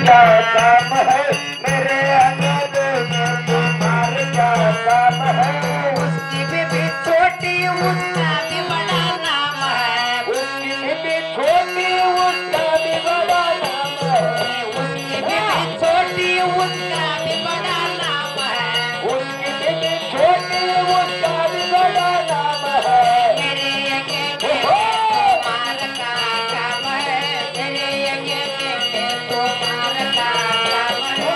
क्या काम है मेरे अंगद में तुम्हारे क्या काम है उसकी बीबी छोटी उसका भी बड़ा नाम है उसकी बीबी छोटी उसका भी बड़ा नाम है उसकी बीबी छोटी उसका भी बड़ा नाम है उसकी बीबी छोटी उसका भी बड़ा नाम है मेरे यज्ञ में तुम्हारा का काम है मेरे यज्ञ में तुम्हारा का काम है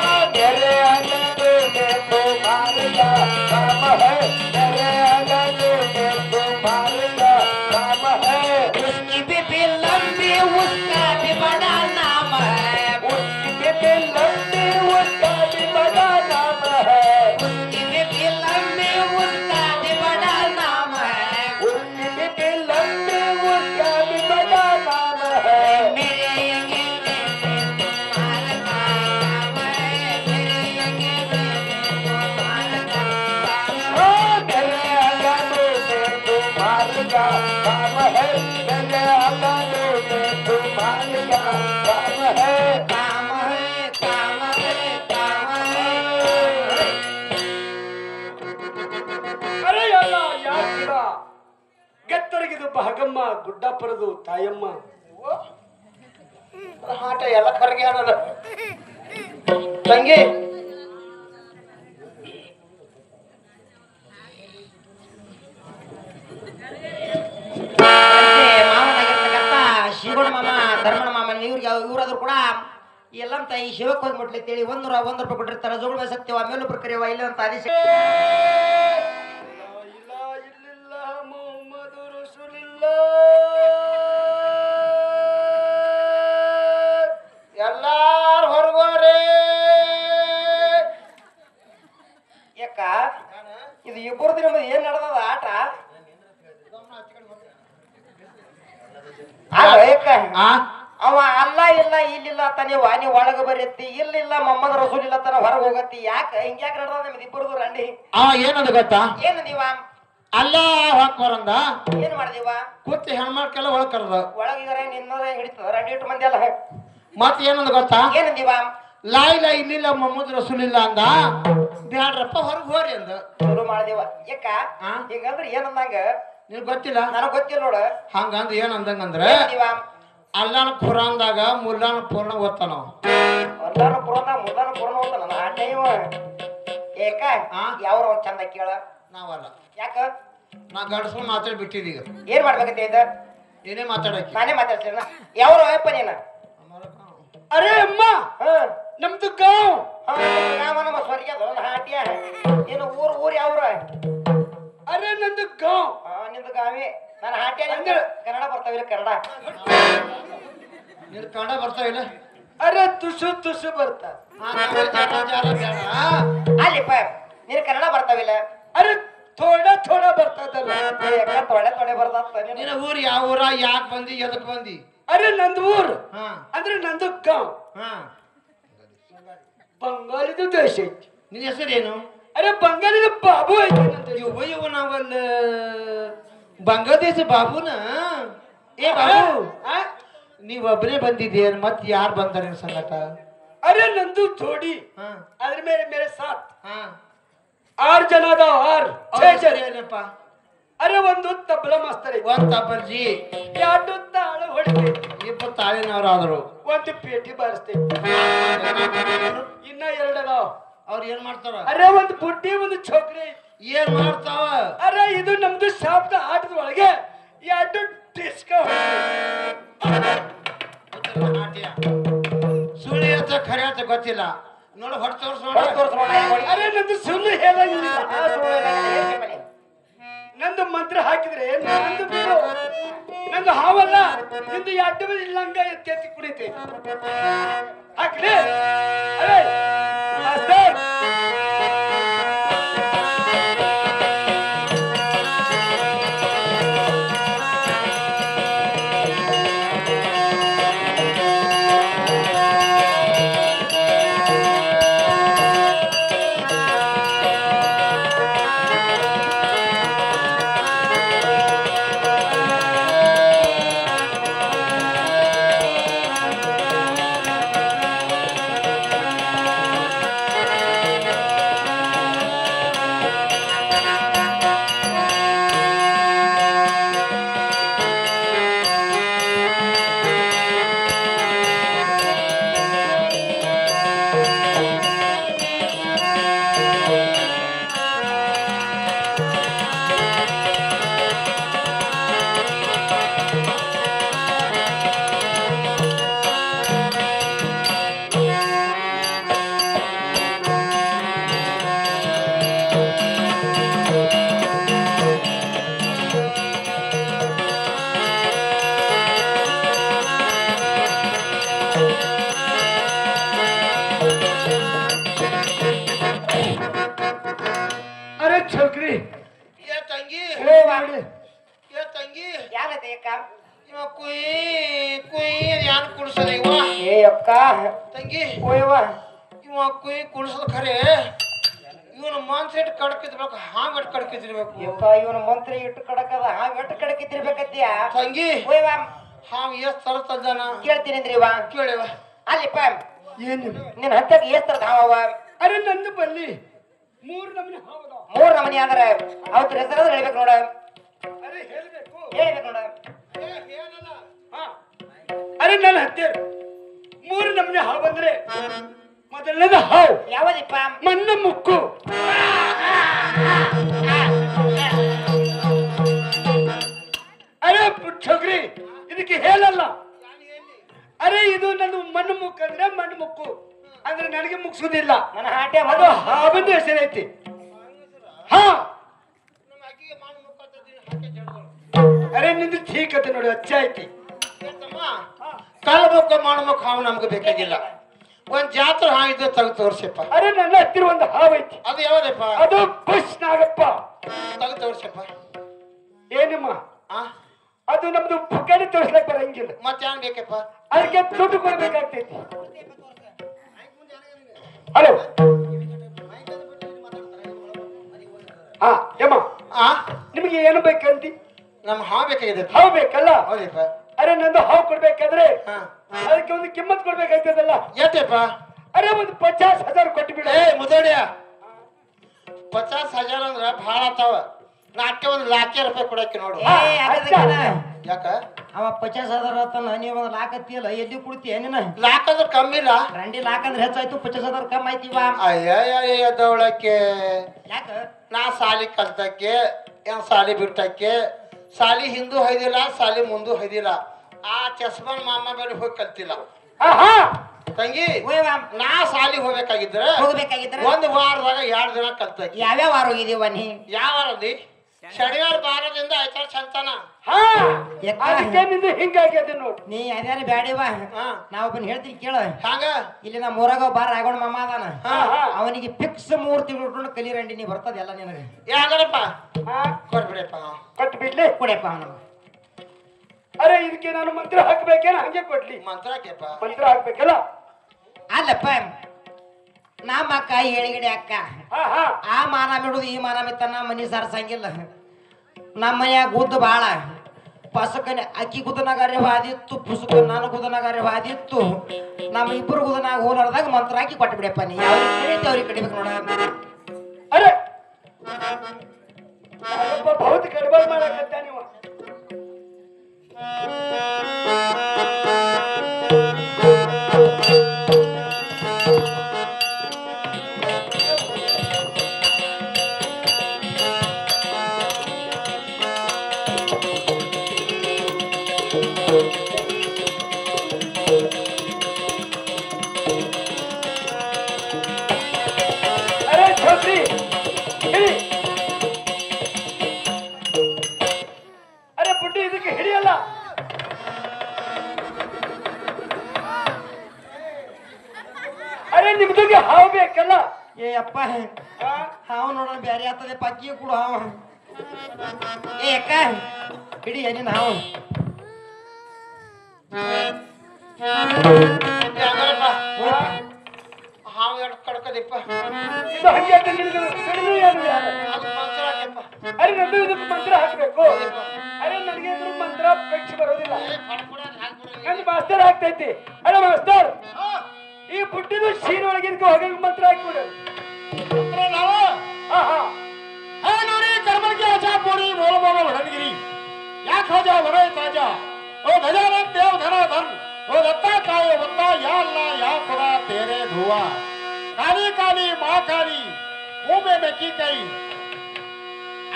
मेरे अंगद में तुम्हारे क्या काम है मेरे अंगद में तुम्हारे क्या काम है उसकी बीबी लंबी उसका भी बड़ा नाम है उसकी बीबी लंबी उसका भी बड़ा नाम है उसकी बीबी लंबी उसका भी बड़ा नाम है उसकी बीबी लंबी उसका भी बड़ा नाम है मेरे यज्ञ में तुम्हारा काम है मेरे यज्ञ में तुम्हारा काम है मेरे अंगद में तुम्हारे क्या काम है मेरे अंगद में तुम्हारे क्या काम है काम है काम है काम है ಅರೆ ಅಲ್ಲ ಯಾಕಿಲ್ಲ ಗೆತ್ತರಗಿದು ಭಾಗಮ್ಮ ಗುಡ್ಡಪ್ಪರದು ತಾಯಮ್ಮ ಆಟ ಎಲ್ಲ ಕರ್ಗೆ ಅನ್ನದ ತಂಗಿ ಮಾವನಾಗಿರ್ತಕ್ಕಂಥ ಶಿವಗೌಡ ಮಾಮ ಧರ್ಮಣ ಮಾಮ ಇವ್ರಾದ್ರು ಕೂಡ ಎಲ್ಲಂತ ಈ ಶಿವಕ್ಕೆ ಹೋಗಿ ಮುಟ್ಲಿ ಅಂತೇಳಿ 100 ರೂಪಾಯಿ ಕೊಟ್ಟಿರ್ತಾರೆ ಜೋಗಳ ಸತ್ಯವ ಮೇಲೊಬ್ರು ಕರೆಯವ ಇಲ್ಲ ಅಂತ ಆದೇಶ ಎಲ್ಲಾರು ಹೊರಗೋರಿ ಯಾಕ ಇದು ಇಬ್ಬರು ದಿನ ಏನ್ ನಡೆದದ ಆಟ ಅಲ್ಲ ಯಾಕ ಅವ ಅಲ್ಲ ಇಲ್ಲ ಇಲ್ಲಿಲ್ಲ ತನಿವ ನೀವು ಒಳಗೆ ಬರೀತಿ ಇಲ್ಲಿಲ್ಲ ಮೊಹಮ್ಮದ್ ರಸೂಲ್ ಇಲ್ಲ ತನ ಹೊರಗೆ ಹೋಗತ್ತಿ ಯಾಕೆ ಹಿಂಗ್ಯಾಕ ನಡೆದ ನಿಮ್ದು ಇಬ್ಬರದು ರಂಡಿ ಅವ ಏನಂದ ಗೊತ್ತಾ ಏನು ನೀವ ಅಲ್ಲ ಹಾಕೋರಂದ ಏನ್ ಮಾಡಿದೀವ ಕೂತಿ ಹೆಣ್ಮಕ್ಳೆಲ್ಲ ಒಳಗ್ ಕರ್ದ ಒಳಗಿದಾರೆ ನಿನ್ನದ ಹಿಡಿತದ ರಂಡಿ ಇಟ್ಟು ಮಂದಿ ಅಲ್ಲ ಮತ್ ಏನಂದ ಗೊತ್ತಾ ಏನಂದೀವ ಲಾಯಿಲ ಇಲ್ಲಿಲ್ಲ ಮೊಹಮ್ಮದ್ ರಸೂಲ್ ಇಲ್ಲ ಅಂದ ಬ್ಯಾಡ್ರಪ್ಪ ಹೊರಗ್ ಹೋರಿ ಅಂದ ಶುರು ಮಾಡಿದೀವ ಯಾಕ ಹಿಂಗಂದ್ರ ಏನಂದಂಗ ನಿನ್ ಗೊತ್ತಿಲ್ಲ ನನಗ್ ಗೊತ್ತಿಲ್ಲ ನೋಡ ಹಂಗಂದ್ ಏನಂದಂಗಂದ್ರ ಏನಂದೀವ ಅಲ್ಲಾನ ಖುರಾನ್ದಾಗ ಮುಲ್ಲಾನ ಪೂರ್ಣ ಓದ್ತಾನ ಎಲ್ಲಾರು ಮುಲ್ಲಾನು ಪುರಾಣ ಹೋದ ನನ್ನ ಆಟ ಇವ ಏಕ ಯಾವ್ರ ಒಂದ್ ಚಂದ ಕೇಳ ನಾವಲ್ಲ ಯಾಕ ನಾ ಗಡ್ಸ್ಕೊಂಡ್ ಮಾತಾಡಿ ಬಿಟ್ಟಿದೀಗ ಏನ್ ಮಾಡ್ಬೇಕಂತ ಇದ ಏನೇ ಮಾತಾಡಕ್ಕೆ ನಾನೇ ಮಾತಾಡ್ತೀನಿ ಯಾವ್ರ ಅಪ್ಪ ನೀನ ಅರೆ ಅಮ್ಮ ನಮ್ದು ಗಾಂವ್ ರಾಮ ನಮ್ಮ ಸ್ವರ್ಗದ ಹಾಟಿಯ ಏನು ಊರ್ ಯಾವ್ರ ಅರೆ ನಂದು ಗಾಂವ್ ನಿಂದು ಗಾವಿ ನಾನು ಹಾಟಿಯ ಕನ್ನಡ ಬರ್ತಾವಿಲ್ಲ ಕನ್ನಡ ನಿನ್ ಕನ್ನಡ ಬರ್ತಾವಿಲ್ಲ ಅರೆ ತುಸು ತುಸು ಬರ್ತಾ ಅಲ್ಲಿಪ್ಪ ನೀನು ಕನ್ನಡ ಬರ್ತಾವಿಲ್ಲ ಅರೆ ಥೋಡಾ ಥೋಡಾ ಬರ್ತದಲ್ಲ ತೊಡೆ ಬರ್ದ ನಿನ್ನ ಊರ್ ಯಾವ ಊರ ಯಾಕೆ ಬಂದಿ ಎದಕ್ ಬಂದಿ ಅರೆ ನಂದು ಊರು ಹಾ ಅಂದ್ರೆ ನಂದು ಗಾಂವ್ ಹಾ ಬಂಗಾಳಿದು ದೇಶ ಐತಿ ನಿನ್ನ ಹೆಸರೇನು ಅರೆ ಬಂಗಾಳಿದ ಬಾಬು ಐತಿ ನಂದು ಇವ ನಾವಲ್ಲ ಬಾಂಗ್ಲಾದೇಶ ಬಾಬುನ ಏ ಬಾಬು ನೀವ್ ಒಬ್ಬನೇ ಬಂದಿದ್ದೀರ ಮತ್ ಯಾರು ಬಂದಾರ ನಿನ್ ಸಂಗಟ ಅರೆ ನಂದು ಜೋಡಿ ಹಾ ಅದ್ರ ಮೇಲೆ ಮೇರೆ ಸಾತ್ ಹಾ 6 ಜನ ಅದಾವ 6 ಸರಿ ಏನಪ್ಪ ಅರೆ ಒಂದು ತಬಲ ಮಾಸ್ತರ್ ಐತಿ ಒಂದ್ ತಪ್ಪಲ್ಜಿ 2 ತಾಳ ಹೊಡಿತೈತಿ ಇಬ್ಬರು ತಾಳಿನವರಾದ್ರು ಒಂದು ಪೇಟಿ ಬಾರಿಸ್ತೈತಿ ಇನ್ನ 2 ಅದಾವ ಅವ್ರು ಏನ್ ಮಾಡ್ತಾರ ಅರೆ ಒಂದು ಬುಡ್ಡಿ ಒಂದು ಛೋಕ್ರಿ ಐತಿ ಏನ್ ಮಾಡ್ತಾವ ಅರೆ ಇದು ನಮ್ದು ಶಾಪ್ದ ಆಟದ ಒಳಗೆ 2 ಡಿಸ್ಕ ಸುಳ್ಳು ಹೇಳ್ತ ಖರೆ ಹೇಳ್ತ ಗೊತ್ತಿಲ್ಲ ನೋಡು ಹೊಟ್ಟೆ ತೋರಿಸ್ರೋಣ ಅರೆ ನಂದು ಸುಳ್ಳು ಹೇಳಂಗಿಲ್ಲ ನಂದು ಮಂತ್ರ ಹಾಕಿದ್ರೆ ನಂದು ಹಾವಲ್ಲ ನಿಂದು 2 ಮಂದಿ ಲಂಗ ಎತ್ತಿ ಕುಡಿತೈತಿ ಹಾಕ್ಲಿ ಅರೆ ಮಾಸ್ತರ್ अरे छोकरी ये ತಂಗಿ ಓ ಮಾಡಿ ये ತಂಗಿ ಯಾನೈತೆ ಅಕ್ಕ ಇವ ಕುಯ್ ಕುಯ್ ಯಾನ್ ಕುಡ್ಸದ ಇವ ಏ ಅಕ್ಕ ತಂಗಿ ಓಯವ್ವ ಇವ ಕುಯ್ ಕುಡ್ಸದ ಖರೆ ಇವನ ಮಾನ್ಸೆಟ್ ಕಡ್ಕಿದ್ಬೇಕು ಹಾಂಗ್ ಅಟ್ ಕಡ್ಕಿದ್ರಬೇಕು ಯಪ್ಪ ಇವನ ಮಂತ್ರ ಇಟ್ಟು ಕಡಕದ ಹಾವ್ ಎಟ್ಟು ಕಡಕಿತ್ತಿರ್ಬೇಕತ್ತೀಯ ತಂಗಿ ಓಯವ್ವ ಹಾವ್ ಎಷ್ಟ್ ತರ ತಂದಾನ ಕೇಳ್ತೀನಿ ಅಂದ್ರಿವ ಕೇಳಿವ ಅಲ್ಲಿಪ್ಪ ಏನು ನಿನ್ನ ಹತ್ತಕ್ಕೆ ಎಷ್ಟು ತರದ ಹಾವ ಅರೆ ನಂದು ಬಲ್ಲಿ 3 ನಮೂನೆ ಹಾವದ 3 ನಮನಿ ಅಂದ್ರೆ ಅವ್ರ ಹೆಸರು ಹೇಳ್ಬೇಕು ನೋಡ ಅರೆ ಹೇಳ್ಬೇಕು ಹೇಳ್ಬೇಕು ನೋಡ ಹಾ ಅರೆ ನನ್ನ ಹತ್ತಿರ 3 ನಮೂನೆ ಹಾವು ಬಂದ್ರೆ ಮೊದಲನೇದು ಹಾವು ಯಾವದಿಪ್ಪ ಮಣ್ಣು ಮುಕ್ಕು ಅರೆ ಛೋಕ್ರಿ ಇದಕ್ಕೆ ಹೇಳಲ್ಲ ಅರೆ ಇದು ನನ್ನ ಮಣ್ಣು ಮುಕ್ಕು ಅಂದ್ರೆ ಮಣ್ಣು ಮುಕ್ಕು ಅಂದ್ರೆ ನನಗೆ ಮುಗಿಸುವುದಿಲ್ಲ ನನ್ನ ಹಾಟೆ ಅದು ಹಾವಿನ ಹೆಸರೈತಿ ಹಾ ಅರೆ ನಿಂದು ಠೀಕ್ ಅತ್ತೆ ನೋಡಿ ಅಚ್ಚ ಐತಿ ಕಳ್ಬೇಕು ಮಾಡ್ಬೇಕು ಹಾವು ನಮ್ಗೆ ಬೇಕಾಗಿಲ್ಲ ಒಂದ್ ಜಾತ್ರೆ ಹಾಯಿದ್ದು ತೆಗೆದು ತೋರ್ಸಪ್ಪ ಅರೆ ನನ್ನ ಹತ್ತಿರ ಒಂದು ಹಾವು ಐತಿ ಅದು ಯಾವ್ದಪ್ಪ ಅದು ಬಸ್ ನಾಗಪ್ಪ ತೆಗೆದು ತೋರ್ಸಪ್ಪ ಏನಮ್ಮ ಆ ಅದು ನಮ್ದು ಪುಕ್ಕಡಿ ತೋರ್ಸ್ಲಕ್ ಬರಂಗಿಲ್ಲ ಮತ್ತೆ ಏನ್ ಬೇಕಪ್ಪ ಅದಕ್ಕೆ ದುಡ್ಡು ಕೊಡ್ಬೇಕಾಗ್ತೈತಿ ಹಲೋ ಹಾ ಯಮ್ಮ ಆ ನಿಮಗೆ ಏನು ಬೇಕಂತಿ ನಮ್ ಹಾವು ಬೇಕಾಗಿದೆ ಹಾವು ಬೇಕಲ್ಲ ಹೌದಪ್ಪ ಅರೆ ನಂದು ಹಾವು ಕೊಡ್ಬೇಕಾದ್ರೆ ಹಾ ಅದಕ್ಕೆ ಒಂದು ಕಿಮ್ಮತ್ ಕೊಡ್ಬೇಕಾಗ್ತದಲ್ಲ ಎಷ್ಟಪ್ಪ ಅರೆ ಒಂದು 50,000 ಕೊಟ್ಟು ಬಿಡ ಏ ಮುದೋಡಿಯ 50,000 ಅಂದ್ರ ಭಾಳ ಆತಾವ ನಾಟ್ಯ ಒಂದು 1,00,000 ರೂಪಾಯಿ ಕೊಡಕ್ಕೆ ನೋಡು ಏ ಆಗದಕ್ಕಿನ ಯಾಕ ಅವ 50,000 ಆತನ ನೀವು ಒಂದು ಲಾಕ್ ಹತ್ತಿಯಲ್ಲ ಎಲ್ಲಿ ಕುಡ್ತೀಯ ನೀನ ಲಾಕ್ ಅಂದ್ರೆ ಕಮ್ಮಿ ಇಲ್ಲ ರಂಡಿ ಲಾಕ್ ಅಂದ್ರೆ ಹೆಚ್ಚಾಯ್ತು 50,000 ಕಮ್ಮಿ ಆಯ್ತಿವ ಅಯ್ಯ ದವಳಕ್ಕೆ ಯಾಕ ನಾ ಸಾಲಿ ಕಲ್ತಕ್ಕೆ ಏನ್ ಸಾಲಿ ಬಿಟ್ಟಕ್ಕೆ ಸಾಲಿ ಹಿಂದೂ ಹೊಯ್ದಿಲ್ಲ ಸಾಲಿ ಮುಂದೂ ಹೊಯ್ದಿಲ್ಲ ಆ ಚಸ್ಮನ್ ಮಾಮ ಮೇಲೆ ಹೋಗಿ ಕಲ್ತಿಲ್ಲ ಆಹಾ ತಂಗಿ ಓಯವ್ವ ನಾ ಸಾಲಿ ಹೋಗ್ಬೇಕಾಗಿದ್ರ ಹೋಗ್ಬೇಕಾಗಿದ್ರ ಒಂದ್ ವಾರದಾಗ 2 ದಿನ ಕಲ್ತಕ್ಕೆ ಯಾವ್ಯಾವ ವಾರ ಹೋಗಿದೀವ ನೀ ಯಾವ ವಾರದಿ ಶನಿವಾರ ಬಾರದಿಂದ ಆಯ್ತಾರ ಸಂತಾನ ಹಾ ಯಾಕ? ಅದಕ್ಕೆ ನಿಂದು ಹಿಂಗಾಗ್ಯದ ನೋಡು ನೀ ಅದ್ಯಾರ ಬ್ಯಾಡಿವ ಹಾ ನಾವೊಬ್ಬನ್ ಹೇಳ್ತೀನಿ ಕೇಳ ಹಂಗ ಇಲ್ಲಿ ನಮ್ಮ ಊರಾಗ ಬಾರ ರಾಗೋಣ ಮಾಮ ಅದಾನ ಹಾ ಹಾ ಅವನಿಗೆ ಫಿಕ್ಸ್ 3 ತಿಂಗಳು ಇಟ್ಕೊಂಡು ಕಲಿರಂಡಿ ನೀ ಬರ್ತದ ಎಲ್ಲ ನಿನಗೆ ಯಾಗರಪ್ಪ ಹಾ ಕೊಡ್ಬಿಡಪ್ಪ ಕೊಟ್ಟು ಬಿಡ್ಲಿ ಕೊಡಪ್ಪ ಅವನು ಅರೆ ಇದಕ್ಕೆ ನಾನು ಮಂತ್ರ ಹಾಕ್ಬೇಕೇನ ಹಂಗೆ ಕೊಡ್ಲಿ ಮಂತ್ರಕ್ಕೆಪ್ಪ ಮಂತ್ರ ಹಾಕ್ಬೇಕಲ್ಲ ಅಲ್ಲಪ್ಪ ನಮ್ಮ ಅಕ್ಕ ಹೇಳಿಗಡೆ ಅಕ್ಕ ಹಾ ಹಾ ಆ ಮಾನ ಬಿಡುದು ಈ ಮಾನ ಮಿತ್ತನ ಮನಿ ಸಾರ್ಸಂಗಿಲ್ಲ ನಮ್ಮ ಮನ್ಯಾಗ ಗುದ್ದು ಬಾಳ ಪಸಕನೆ ಅಕ್ಕಿ ಗುದನಗಾರೆ ವಾದಿತ್ತು ಪುಸ್ತಕ ನಾನು ಗುದನಗಾರೆ ವಾದಿತ್ತು ನಮ್ಮ ಇಬ್ಬರು ಗುದನಾಗ ಹೋಲಾರ್ದಾಗ ಮಂತ್ರ ಹಾಕಿ ಕೊಟ್ಟು ಬಿಡಪ್ಪ ನೀ ಅವ್ರಿಗೆ ಕಡಿಬೇಕು ನೋಡ ಅರೆ ನಾನೊಬ್ಬ ಬಹುತ್ ಗಡ್ಬಡ್ ಮಾಡಕತ್ತ ನೀವು ಅರೆ ಛೋಕ್ರಿ ಹಿಡಿ ಅರೆ ಬುಡ್ಡಿ ಇದಕ್ಕೆ ಹಿಡಿಯಲ್ಲ ಅರೆ ನಿಮ್ದುಗೆ ಹಾವು ಬೇಕಲ್ಲ ಏ ಅಪ್ಪ ಹಾ? ಹಾವು ನೋಡೋಣ ಬ್ಯಾರೆ ಆಗ್ತದೆ ಪಕ್ಕಿಗೆ ಕೂಡ ಹಾವು ಏ ಅಕ್ಕ ಹಿಡಿ ಏನಿನ ಹಾವು ಯಾಗರಪ್ಪ ಹಾವು ಎರಡು ಕಡ್ಕದಿಪ್ಪ ಇದು ಹಂಗೆ ಅಂತ ನಿಮ್ದು ಕಡಿಮೆ ಏನು ಯಾರು? ಅದು ಮಂತ್ರ ಹಾಕಪ್ಪ ಅರೆ ನಂದು ಇದಕ್ಕೆ ಮಂತ್ರ ಹಾಕ್ಬೇಕು ಅರೆ ನನಗೆ ಇದ್ರ ಮಂತ್ರ ಪರೀಕ್ಷೆ ಬರೋದಿಲ್ಲ ನಂದು ಮಾಸ್ತರ್ ಆಗ್ತೈತಿ ಅರೆ ಮಾಸ್ತರ್ ಈ ಬುಡ್ಡಿದು ಶೀನ್ ಒಳಗೆ ಇದಕ್ಕೆ ಹೋಗಂಗ್ ಮಂತ್ರ ಹಾಕ್ಬಿಡು ಹಾ ಹಾ ನೋಡಿ ಕರ್ಮಕ್ಕೆ ಆಚಾ ಪೋಡಿ ಬೋಲ ಬೋಲ ಹೊಡಗಿರಿ ಯಾ ಖಾಜಾ ವರೇ ತಾಜಾ ओ गजानन देव धनाधन ओ दत्ता काय बत्ता या अल्लाह या खुदा तेरे धुआ काली काली माँ काली मुंह में की कई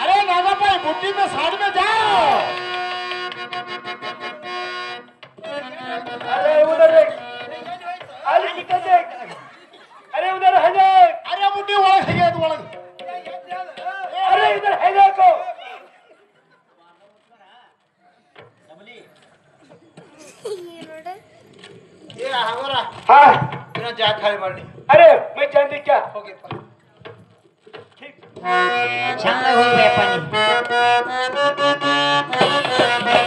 अरे नागा भाई बुट्टी में साइड में जाओ अरे उधर देख अरे इधर देख अरे उधर है देख अरे बुट्टी वाला है गया तू वाला अरे इधर है देखो ये हमारा हाँ ಇನ್ನೊಂದು ಜಾಗ ಖಾಲಿ ಮಾಡಿ अरे मैं जानती क्या ಹೋಗಿಪ್ಪ ಚಂದ ಹೋಗ್ಬೇಕಪ್ಪ ನೀ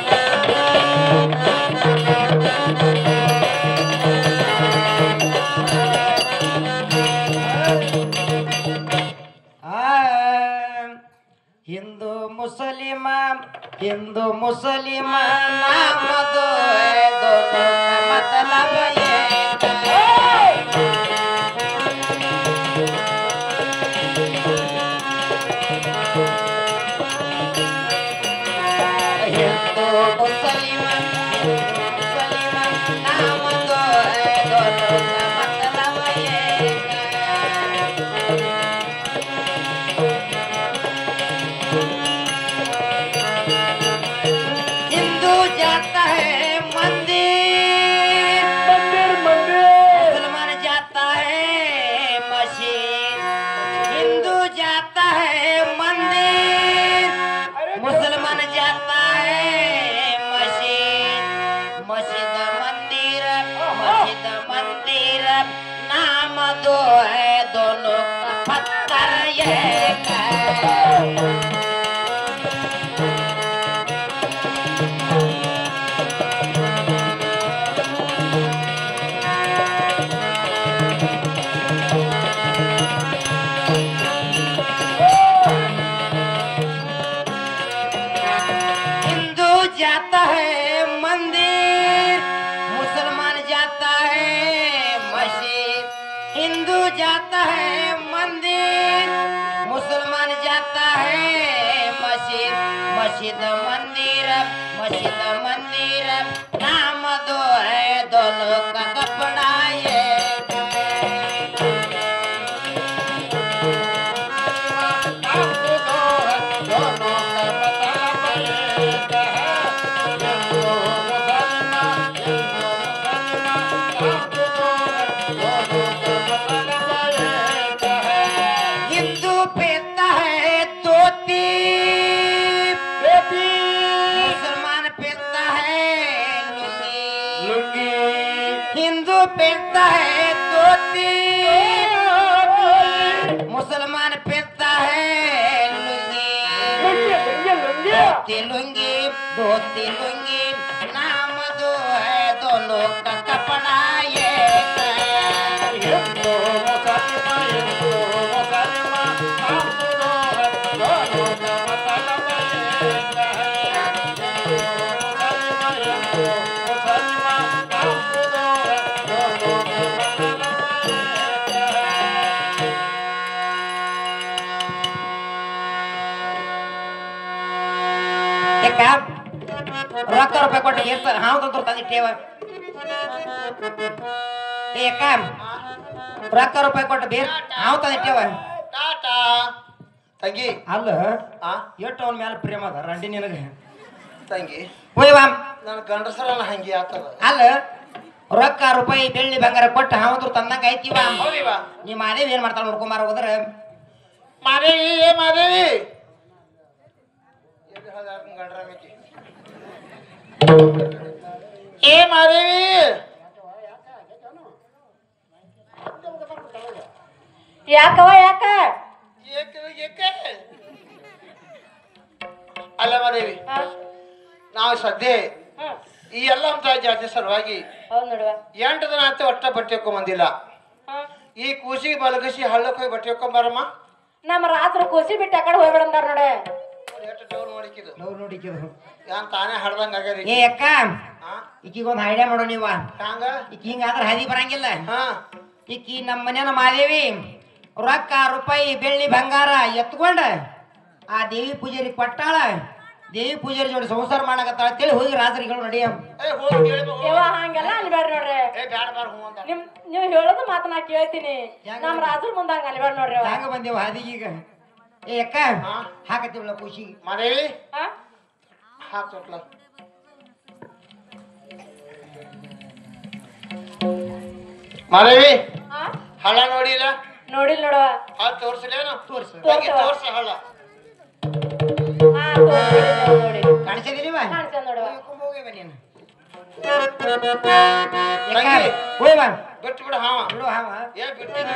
ಹಿಂದೂ ಮುಸಲಿಮ ನಮ್ಮದು ದೋನೋ ಮತಲಬ ಏಕ ಹಿಂದೂ ಮುಸಲಿಮ ನಮ್ಮದು ದೋನೋ ಮತಲಬ ಏಕ हिंदू जाता है मंदिर मंदिर मंदिर मुसलमान जाता है मस्जिद हिंदू जाता है मंदिर मुसलमान जाता है मस्जिद मस्जिद मंदिर नाम दो है दोनों का पत्थर एक है हिंदू जाता है मंदिर मुसलमान जाता है मस्जिद हिंदू जाता है मंदिर मुसलमान जाता है मस्जिद मस्जिद मंदिर नाम दो है दोनों का कपड़ा एक है हिंदू पहनता है धोती मुसलमान पहनता है लुंगी हिंदू पहनता है धोती मुसलमान पहनता है लुंगी धोती लुंगी नाम दो है दोनों का कपड़ा एक है ರೊಕ್ಕ ರೂಪಾಯಿ ಕೊಟ್ಟು ಏರ್ತಾರೆ ಹಾವು ತಂದಿಟ್ಟೇವ ರೊಕ್ಕ ರೂಪಾಯಿ ಕೊಟ್ಟು ಬೇರ್ ಹಾವು ತಂದಿಟ್ಟೇವ ಟಾಟಾ ತಂಗಿ ಅಲ್ಲ ಆ ಎಷ್ಟು ಅವನ ಮೇಲೆ ಪ್ರೇಮ ಅದ ರಂಡಿ ನಿನಗೆ ತಂಗಿ ಹೋಯ್ವಾ ನನ್ನ ಗಂಡಸರಲ್ಲ ಹಂಗೆ ಆಗ್ತದ ಅಲ್ಲ ರೊಕ್ಕ ರೂಪಾಯಿ ಬೆಳ್ಳಿ ಬಂಗಾರ ಕೊಟ್ಟು ಹಾವು ತಂದಂಗ ಐತಿವ ಹೌದಿವಾ ನೀ ಮಾದೇವಿ ಏನ್ ಮಾಡ್ತಾಳ ನೋಡ್ಕೊಂಬಾರ ಹೋದ್ರ ಮಾದೇವಿ ಮಾದೇವಿ ಏ ಮಾದೇವಿ ಯಾಕವ ಯಾಕ ಅಲ್ಲ ಮಾದೇವಿ ನಾವು ಸದ್ಯ ಈ ಎಲ್ಲ ಜಾತಿ ಸಲುವಾಗಿ ಹೌದ್ ನೋಡುವ 8 ದಿನ ಆಯ್ತು ಒಟ್ಟ ಬಟ್ಟೆ ಹಾಕೊಂಬಂದಿಲ್ಲ ಈ ಕೂಸಿಗೆ ಬಲಗಸಿ ಹಳ್ಳಕ್ಕೆ ಹೋಗಿ ಬಟ್ಟೆ ಹಾಕೊಂಬಾರಮ್ಮ ನಮ್ಮ ರಾತ್ರಿ ಕೂಸಿ ಬಿಟ್ಟು ಆ ಕಡೆ ಹೋಗ್ಬಿಡಂದಾರ ನೋಡೆ ಎಷ್ಟು ಡೋರ್ ನೋಡಿಕಿದು ನೋಡಿಕ್ಕಿದ್ರು ಯಾನ್ ತಾನೇ ಹಡ್ದಂಗ ಆಗ್ಯಾರ ಏ ಅಕ್ಕ ಈಕಿಗೊಂದು ಐಡಿಯಾ ಮಾಡೋ ನೀವ ಹಂಗ ಈಕಿ ಹಿಂಗಾದ್ರೆ ಹದಿ ಬರಂಗಿಲ್ಲ ಹಾ ಈಕಿ ನಮ್ಮ ಮನೇನ ಮಾದೇವಿ ರೊಕ್ಕ ರೂಪಾಯಿ ಬೆಳ್ಳಿ ಬಂಗಾರ ಎತ್ಕೊಂಡ ಆ ದೇವಿ ಪೂಜಾರಿ ಕೊಟ್ಟಾಳ ದೇವಿ ಪೂಜಾರಿ ಜೋಡಿ ಸಂಸಾರ ಮಾಡಕತ್ತಾಳ ಅಂತೇಳಿ ಹೋಗಿ ರಾತ್ರಿಗಳು ನಡಿಯ ಏ ಹೋಗಿ ಕೇಳಿ ಬಾ, ಹೋಗಿ. ಯವ್ವ ಹಂಗೆಲ್ಲ ಅನ್ಬೇಡ್ರಿ ನೋಡ್ರಿ ಏ ಬ್ಯಾಡ ಬಾರ ಹೂ ಅಂತ ನೀವು ಹೇಳೋದು ಮಾತು ನಾ ಕೇಳ್ತೀನಿ ನಮ್ಮ ರಾಜರ ಮುಂದೆ ಹಂಗ ಅನ್ಬೇಡ ನೋಡ್ರಿ ಅವ್ವ. ಹಂಗ ಬಂದೇವ ಹಾದಿಗೀಗ ಏ ಅಕ್ಕ ಹಾಕತ್ತಿವಳ ಖುಷಿಗೆ ಮಾದೇವಿ ಹಾ? ಹಾಕ್ ತೊಟ್ಲ ಮಾದೇವಿ ಹಾ? ಹಳ್ಳ ನೋಡಿಲ್ಲ ನೋಡಿಲ್ ನೋಡುವ ಹಾ ತೋರ್ಸಲೇನು ತೋರ್ಸು ತಂಗಿ ತೋರ್ಸ ಹಳ್ಳ ಹಾ ನೋಡಿ ಕಾಣಿಸಿದಿಲ್ಲ ಕಾಣಿಸ್ಯಾದ ನೋಡುವ ಹೋಗಿ ಬನ್ನಿ ತಂಗಿ ಹೋಯ್ ಬಾ ಬಿಟ್ಟು ಬಿಡು ಹಾವ ಬಿಡು ಹಾವ ಏ ಬಿಡ್ತೀನಿ